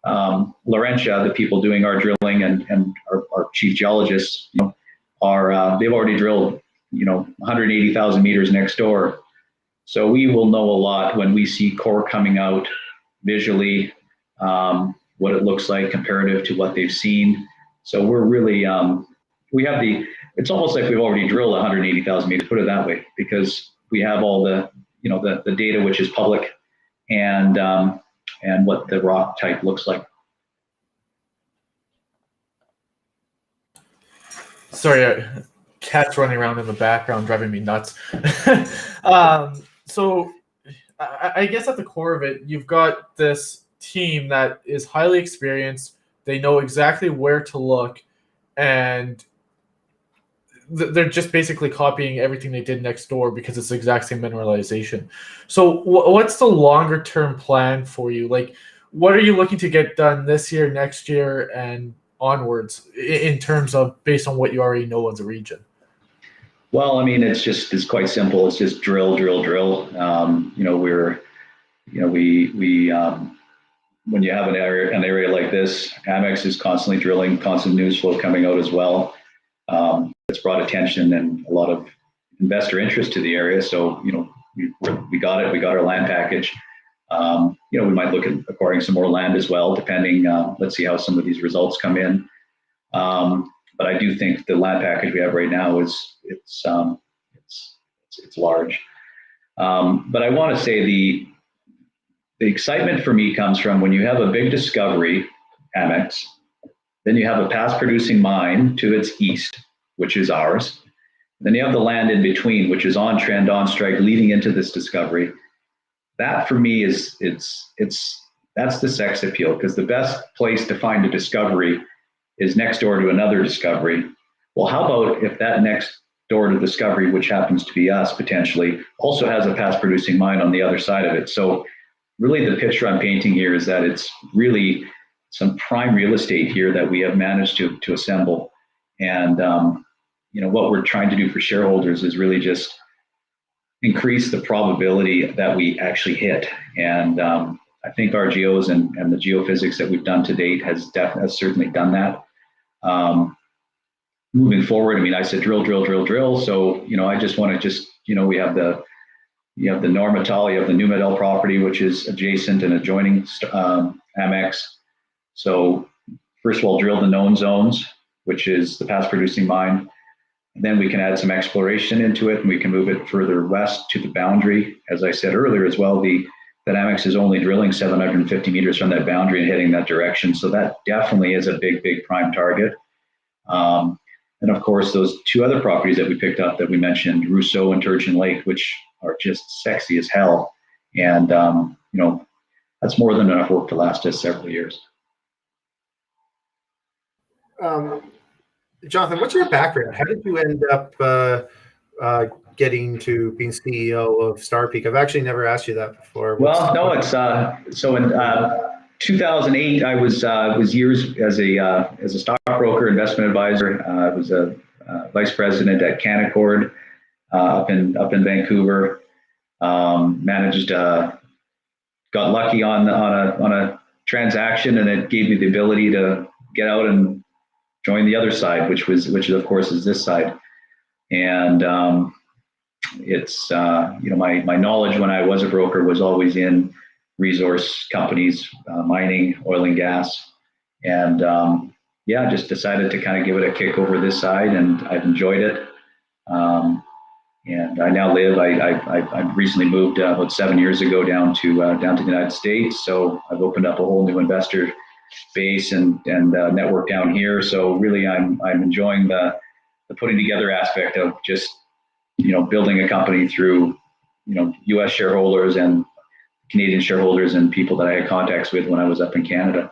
Laurentia, the people doing our drilling and our chief geologists, they've already drilled 180,000 meters next door. So we will know a lot when we see core coming out visually, what it looks like comparative to what they've seen. So we're really, it's almost like we've already drilled 180,000 meters, put it that way, because we have all the data which is public and what the rock type looks like. Sorry, cat's running around in the background driving me nuts. So I guess at the core of it, you've got this team that is highly experienced. They know exactly where to look, and they're just basically copying everything they did next door because it's the exact same mineralization. So what's the longer term plan for you? What are you looking to get done this year, next year, and onwards in terms of based on what you already know of the region? Well, I mean, it's quite simple. It's just drill, drill, drill. When you have an area like this, Amex is constantly drilling, constant news flow coming out as well. It's brought attention and a lot of investor interest to the area. So, we got it. We got our land package. We might look at acquiring some more land as well, depending. Let's see how some of these results come in. But I do think the land package we have right now it's large. But I want to say the excitement for me comes from when you have a big discovery, Amex, then you have a past producing mine to its east, which is ours. Then you have the land in between, which is on trend, on strike, leading into this discovery. That for me that's the sex appeal, because the best place to find a discovery is next door to another discovery. Well, how about if that next door to discovery, which happens to be us potentially, also has a past producing mine on the other side of it? So really the picture I'm painting here is that it's really some prime real estate here that we have managed to assemble. And what we're trying to do for shareholders is really just increase the probability that we actually hit. And I think our geos and the geophysics that we've done to date has certainly done that. Moving forward, I mean, I said drill, drill, drill, drill. So, I just want to we have the Normatal, you have the Numedal property, which is adjacent and adjoining Amex. So first of all, drill the known zones, which is the past producing mine. And then we can add some exploration into it, and we can move it further west to the boundary. As I said earlier as well, that Amex is only drilling 750 meters from that boundary and heading that direction. So that definitely is a big, big prime target. And of course, those two other properties that we picked up that we mentioned, Rousseau and Turgeon Lake, which are just sexy as hell. And, that's more than enough work to last us several years. Jonathan, what's your background? How did you end up getting to being CEO of Star Peak? I've actually never asked you that before. Well, no, it's so in 2008, I was years as a stockbroker, investment advisor. I was a vice president at Canaccord up in Vancouver. Managed, got lucky on a transaction, and it gave me the ability to get out and join the other side, which of course is this side. And it's my knowledge when I was a broker was always in resource companies, mining, oil and gas, and just decided to kind of give it a kick over this side, and I've enjoyed it. And I now live. I recently moved about 7 years ago down to the United States. So I've opened up a whole new investor base and network down here. So really, I'm enjoying the putting together aspect of just building a company through U.S. shareholders and Canadian shareholders and people that I had contacts with when I was up in Canada.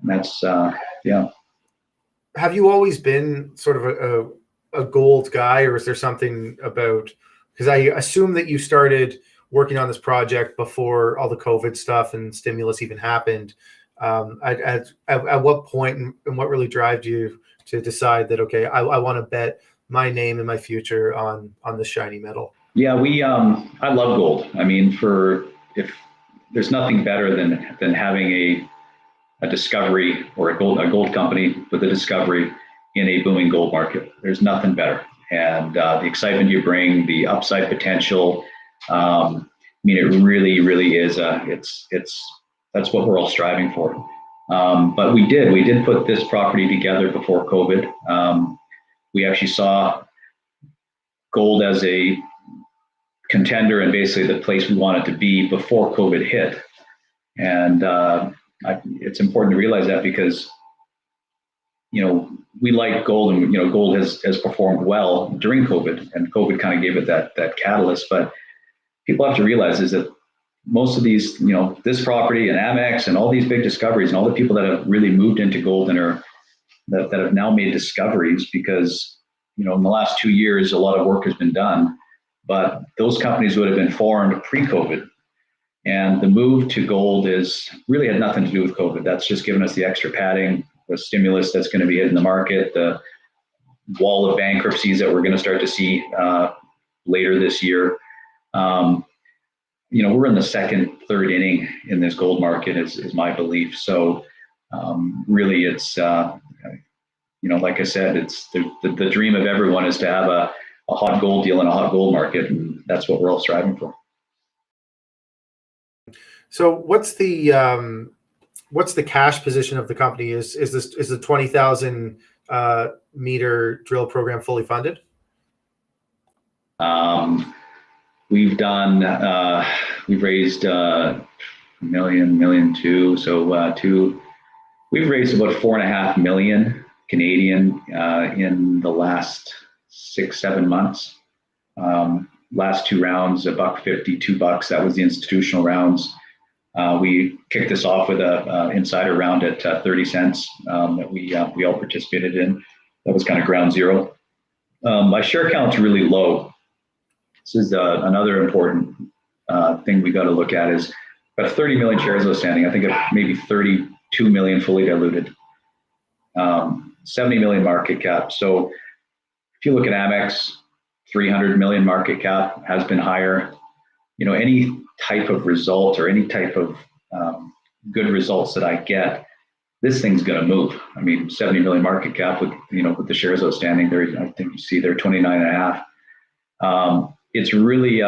And that's Have you always been sort of a gold guy, or is there something about, because I assume that you started working on this project before all the COVID stuff and stimulus even happened. At what point and what really drives you to decide that, okay, I want to bet my name and my future on the shiny metal? Yeah, I love gold. I mean, if there's nothing better than having a discovery or a gold company with a discovery in a booming gold market. There's nothing better. And the excitement you bring, the upside potential, I mean, it really, really is. That's what we're all striving for. But we did put this property together before COVID. We actually saw gold as a contender and basically the place we wanted to be before COVID hit. And it's important to realize that because, we like gold, and, gold has performed well during COVID, and COVID kind of gave it that catalyst. But people have to realize is that most of these, this property and Amex and all these big discoveries and all the people that have really moved into gold and that have now made discoveries because, in the last 2 years, a lot of work has been done, but those companies would have been formed pre-COVID. And the move to gold really had nothing to do with COVID. That's just given us the extra padding, the stimulus that's going to be hitting the market, the wall of bankruptcies that we're going to start to see later this year. We're in the second, third inning in this gold market is my belief. So really it's, like I said, it's the dream of everyone is to have a hot gold deal in a hot gold market. And that's what we're all striving for. So what's the cash position of the company? Is the 20,000 meter drill program fully funded? We've raised $1 million, $1.2 million. So we've raised about 4.5 million Canadian in the last 6-7 months. Last two rounds, $1.50, $2. That was the institutional rounds. We kicked this off with a insider round at 30 cents that we all participated in. That was kind of ground zero. My share count's really low. This is another important thing we got to look at is about 30 million shares outstanding. I think maybe 32 million fully diluted, 70 million market cap. So if you look at Amex, 300 million market cap, has been higher. Any type of result or any type of good results that I get, this thing's going to move. I mean, 70 million market cap with the shares outstanding there, I think you see there 29.5. It's really,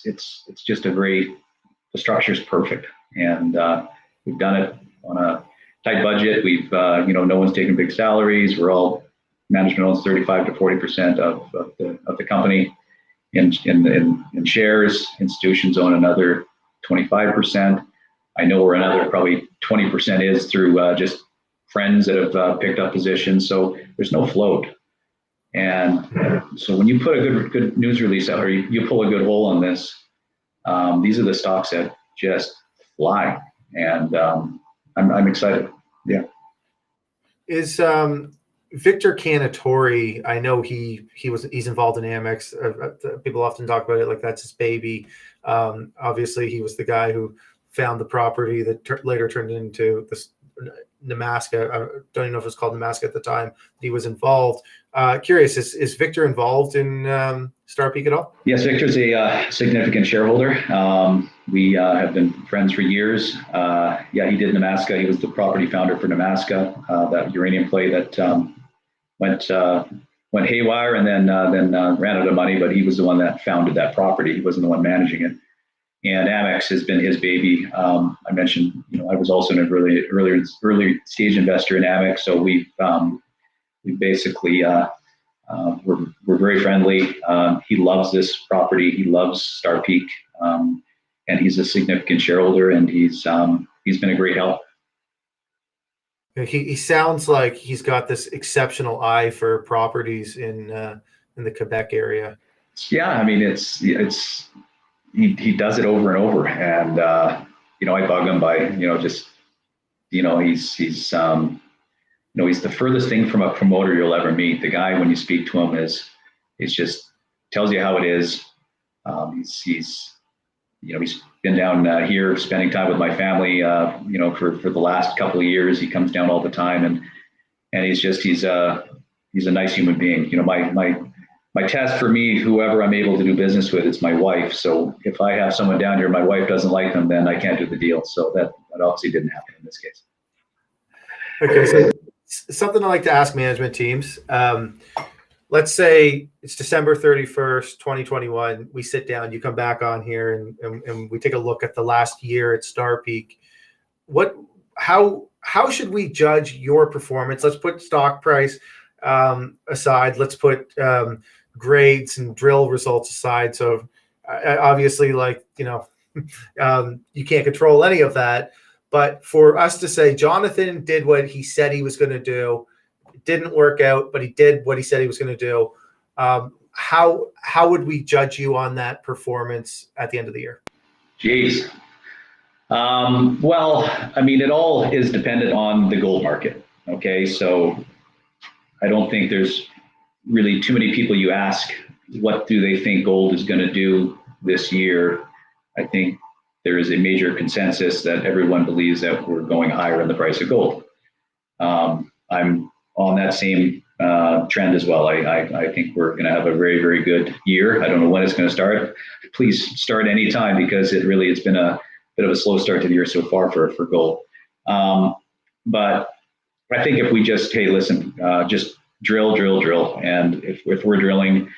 it's just the structure's perfect. And we've done it on a tight budget. We've, no one's taking big salaries. We're all, management owns 35 to 40% of the company in shares. Institutions own another 25%. I know where another probably 20% is through just friends that have picked up positions. So there's no float. And so when you put a good news release out, or you pull a good hole on this, these are the stocks that just fly. And I'm excited. Yeah. Is Victor Canatori, I know he's involved in Amex. People often talk about it like that's his baby. Obviously, he was the guy who found the property that later turned into this Nemaska. I don't even know if it was called Nemaska at the time. He was involved. Curious, is Victor involved in Star Peak at all? Yes, Victor's a significant shareholder. We have been friends for years. He did Nemaska. He was the property founder for Nemaska, that uranium play that went haywire and then ran out of money. But he was the one that founded that property. He wasn't the one managing it. And Amex has been his baby. I mentioned, I was also an early stage investor in Amex. So we basically we're very friendly. He loves this property. He loves Star Peak, and he's a significant shareholder. And he's been a great help. He sounds like he's got this exceptional eye for properties in the Quebec area. Yeah, I mean he does it over and over, and I bug him by he's the furthest thing from a promoter you'll ever meet. The guy, when you speak to him, is just tells you how it is. He's been down here spending time with my family for the last couple of years. He comes down all the time, and he's a nice human being. My test for me, whoever I'm able to do business with, it's my wife. So if I have someone down here, my wife doesn't like them, then I can't do the deal. So that obviously didn't happen in this case. Okay, so something I like to ask management teams. Let's say it's December 31st, 2021. We sit down, you come back on here, and we take a look at the last year at Star Peak. How should we judge your performance? Let's put stock price aside. Let's put grades and drill results aside. So obviously, you can't control any of that. But for us to say Jonathan did what he said he was going to do, it didn't work out, but he did what he said he was going to do. How would we judge you on that performance at the end of the year? Jeez. Well, I mean, it all is dependent on the gold market. Okay, so I don't think there's really too many people you ask what do they think gold is going to do this year. I think there is a major consensus that everyone believes that we're going higher in the price of gold. I'm on that same trend as well. I think we're going to have a very, very good year. I don't know when it's going to start. Please start any time, because it's been a bit of a slow start to the year so far for gold. But I think if we just, hey, listen, just drill. And if we're drilling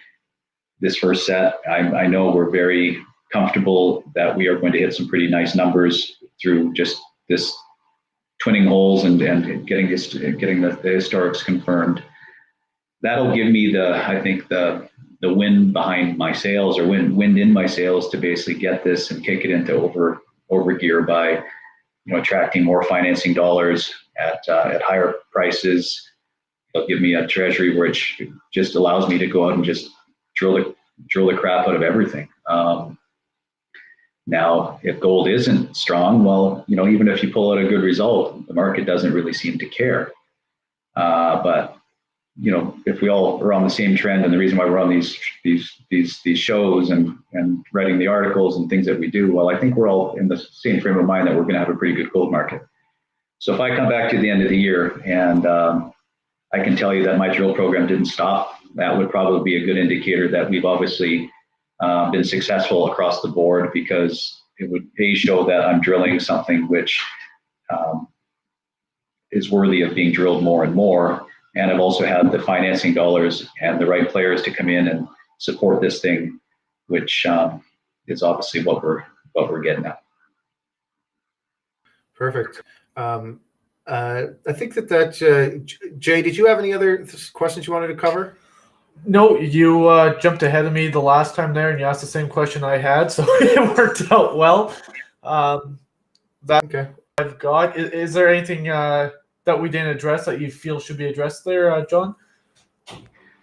this first set, I know we're very comfortable that we are going to hit some pretty nice numbers through just this twinning holes and getting the historics confirmed. That'll give me the wind behind my sails, or wind in my sails, to basically get this and kick it into over gear by attracting more financing dollars at higher prices. It'll give me a treasury which just allows me to go out and just drill the crap out of everything. Now, if gold isn't strong, well, even if you pull out a good result, the market doesn't really seem to care. But if we all are on the same trend, and the reason why we're on these shows and writing the articles and things that we do, well, I think we're all in the same frame of mind that we're going to have a pretty good gold market. So if I come back to the end of the year and I can tell you that my drill program didn't stop, that would probably be a good indicator that we've obviously been successful across the board, because it would show that I'm drilling something which is worthy of being drilled more and more. And I've also had the financing dollars and the right players to come in and support this thing, which is obviously what we're getting at. Perfect. I think that Jay, did you have any other questions you wanted to cover? No, you jumped ahead of me the last time there, and you asked the same question I had, so it worked out well. Okay. I've got. Is there anything that we didn't address that you feel should be addressed there, John?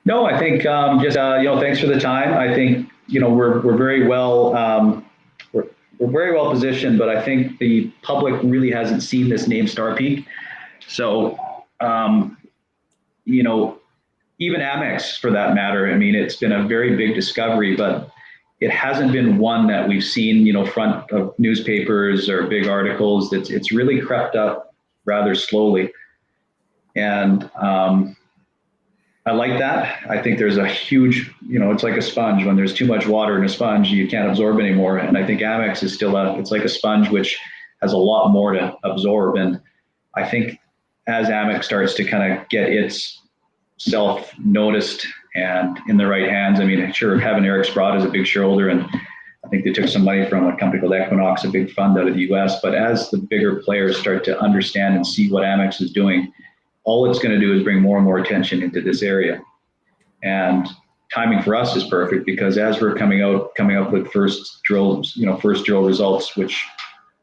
No, I think just thanks for the time. I think we're very well we're very well positioned, but I think the public really hasn't seen this name Star Peak. So even Amex, for that matter, I mean, it's been a very big discovery, but it hasn't been one that we've seen front of newspapers or big articles. It's really crept up rather slowly, and I like that. I think there's a huge, it's like a sponge. When there's too much water in a sponge, you can't absorb anymore. And I think Amex is still it's like a sponge which has a lot more to absorb. And I think as Amex starts to kind of get its self noticed and in the right hands, I mean, sure, having Eric Sprott as a big shareholder, and I think they took some money from a company called Equinox, a big fund out of the US. But as the bigger players start to understand and see what Amex is doing, all it's going to do is bring more and more attention into this area. And timing for us is perfect, because as we're coming up with first drill results, which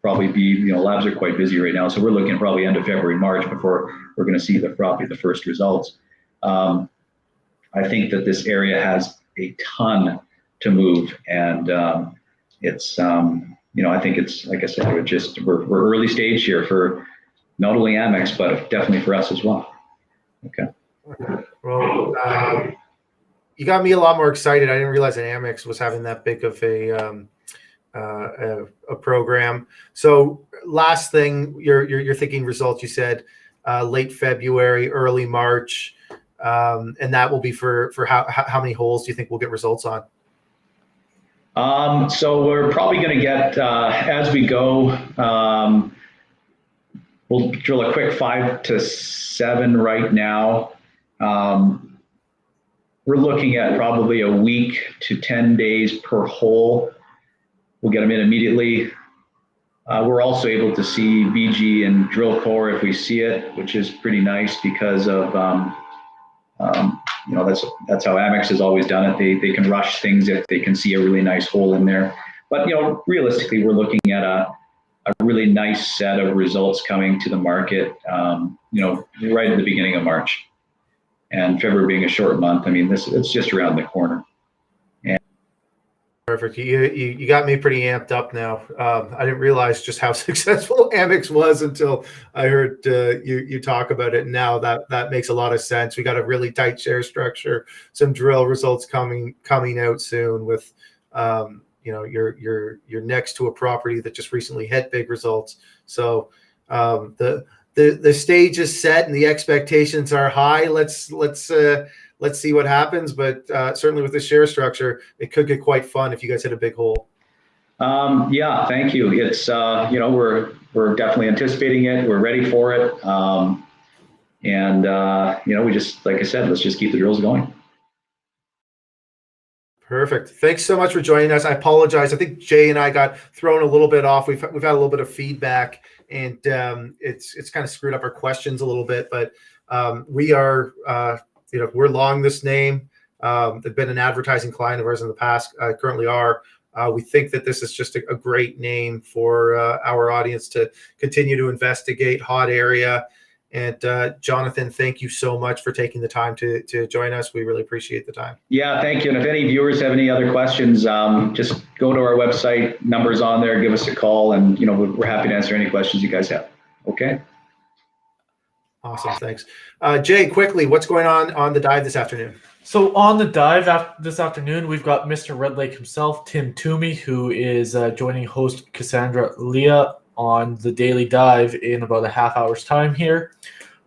probably be, labs are quite busy right now. So we're looking probably end of February, March before we're going to see probably the first results. I think that this area has a ton to move, and it's I think it's, like I said, we're early stage here for not only Amex, but definitely for us as well. Okay. Well, you got me a lot more excited. I didn't realize that Amex was having that big of a program. So last thing, you're thinking results. You said late February, early March, and that will be for how many holes do you think we'll get results on? So we're probably going to get as we go. We'll drill a quick 5 to 7 right now. We're looking at probably a week to 10 days per hole. We'll get them in immediately. We're also able to see BG and drill core if we see it, which is pretty nice, because of that's how Amex has always done it. They can rush things if they can see a really nice hole in there. But realistically, we're looking at a really nice set of results coming to the market, right at the beginning of March. And February being a short month, I mean, it's just around the corner. And perfect. You got me pretty amped up now. I didn't realize just how successful Amex was until I heard you talk about it. Now that makes a lot of sense. We got a really tight share structure, some drill results coming out soon with you're next to a property that just recently had big results. So the stage is set and the expectations are high. Let's see what happens. But certainly with the share structure, it could get quite fun if you guys hit a big hole. Yeah, thank you. It's we're definitely anticipating it. We're ready for it. We just, like I said, let's just keep the drills going. Perfect. Thanks so much for joining us. I apologize. I think Jay and I got thrown a little bit off. We've had a little bit of feedback, and it's kind of screwed up our questions a little bit. But we are, we're long this name. They've been an advertising client of ours in the past. Currently are. We think that this is just a great name for our audience to continue to investigate. Hot area. And Jonathan, thank you so much for taking the time to join us. We really appreciate the time. Yeah, thank you. And if any viewers have any other questions, just go to our website, numbers on there, give us a call, and we're happy to answer any questions you guys have. Okay. Awesome, thanks. Jay, quickly, what's going on the dive this afternoon? So on the dive this afternoon, we've got Mr. Red Lake himself, Tim Toomey, who is joining host Cassandra Leah on the daily dive in about a half hour's time here.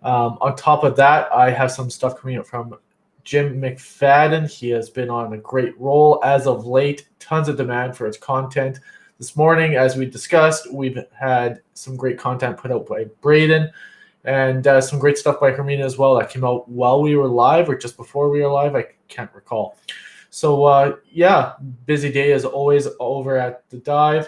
On top of that, I have some stuff coming up from Jim McFadden. He has been on a great roll as of late. Tons of demand for his content. This morning, as we discussed, we've had some great content put out by Braden and some great stuff by Hermina as well that came out while we were live or just before we were live. I can't recall. So, yeah, busy day as always over at the dive.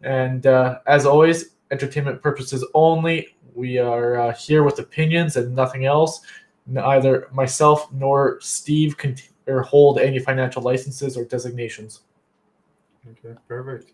And as always, entertainment purposes only. We are here with opinions and nothing else. Neither myself nor Steve hold any financial licenses or designations. Okay, perfect.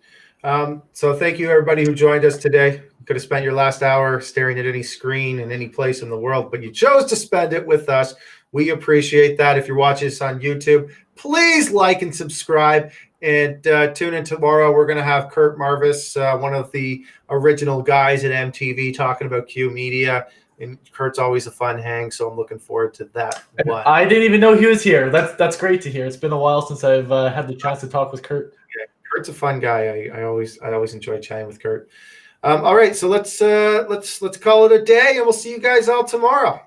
So thank you, everybody who joined us today. You could have spent your last hour staring at any screen in any place in the world, but you chose to spend it with us. We appreciate that. If you're watching this on YouTube, please like and subscribe. And tune in tomorrow. We're going to have Kurt Marvis, one of the original guys at MTV, talking about Q Media. And Kurt's always a fun hang, so I'm looking forward to that one. I didn't even know he was here. That's great to hear. It's been a while since I've had the chance to talk with Kurt. Yeah, Kurt's a fun guy. I always enjoy chatting with Kurt. All right, so let's call it a day, and we'll see you guys all tomorrow.